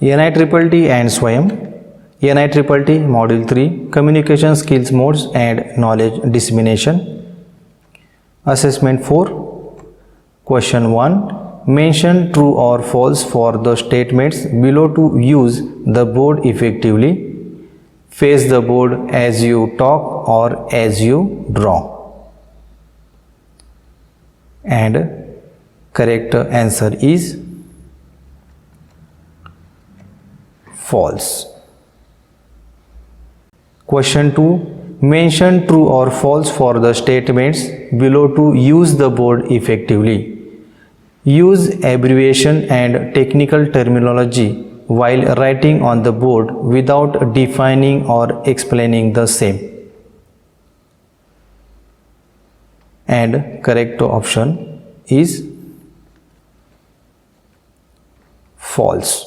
NITTT and SWAYAM. NITTT Module 3 Communication Skills Modes and Knowledge Dissemination. Assessment 4. Question 1. Mention true or false for the statements below to use the board effectively. Face the board as you talk or as you draw. And correct answer is false. Question 2. Mention true or false for the statements below to use the board effectively. Use abbreviation and technical terminology while writing on the board without defining or explaining the same. And correct option is false.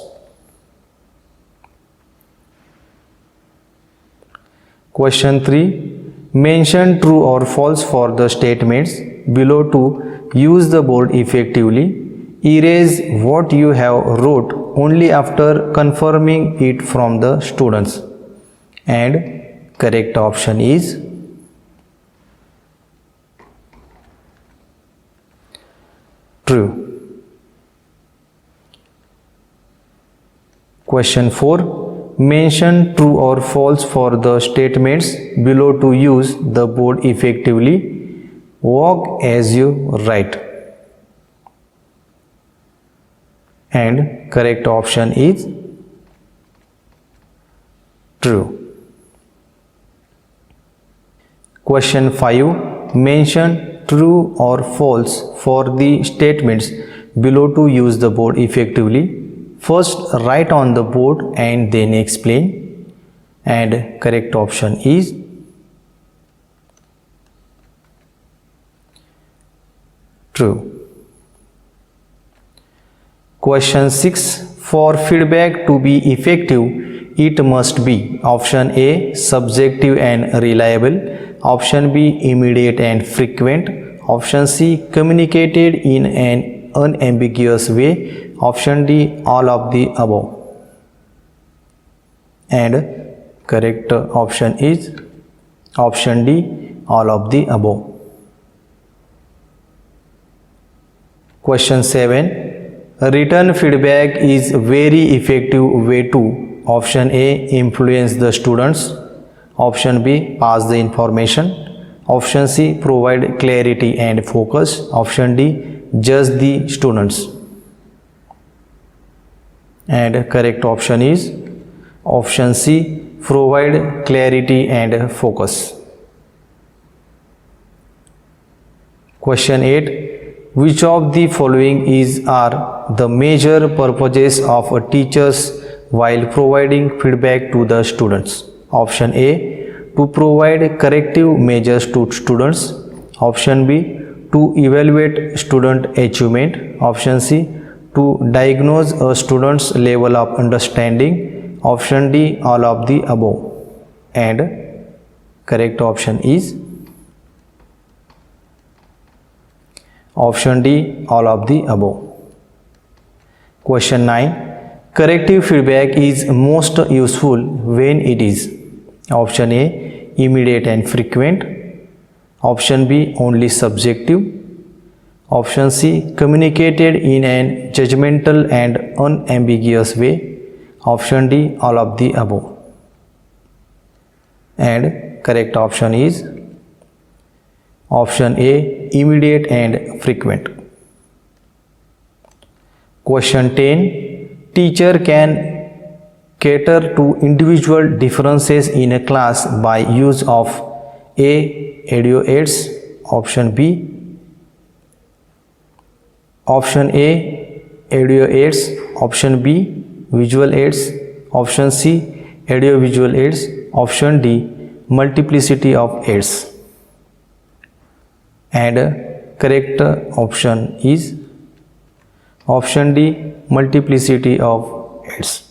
Question 3. Mention true or false for the statements below to use the board effectively. Erase what you have wrote only after confirming it from the students. And correct option is true. Question 4. Mention true or false for the statements below to use the board effectively. Walk as you write. And correct option is true. Question 5. Mention true or false for the statements below to use the board effectively. First write on the board and then explain. And correct option is true. Question 6. For feedback to be effective, it must be option A. Subjective and reliable. Option B. Immediate and frequent. Option C. Communicated in an unambiguous way. Option D. All of the above. And correct option is option D. All of the above. Question 7. Written feedback is very effective way to option A. Influence the students. Option B. Pass the information. Option C. Provide clarity and focus. Option D. Judge the students. And correct option is option C. Provide clarity and focus. Question 8. Which of the following are the major purposes of a teachers while providing feedback to the students? Option A. To provide corrective measures to students. Option B. To evaluate student achievement. Option C. To diagnose a student's level of understanding. Option D. All of the above. And correct option is option D. All of the above. Question 9. Corrective feedback is most useful when it is option A. Immediate and frequent. Option B. Only subjective. Option C. Communicated in an judgmental and unambiguous way. Option D. All of the above. And correct option is option A. Immediate and frequent. Question 10. Teacher can cater to individual differences in a class by use of A. Audio aids. Option B. Option A. Audio aids. Option B. Visual aids. Option C. Audio visual aids. Option D. Multiplicity of aids. And correct option is option D. Multiplicity of aids.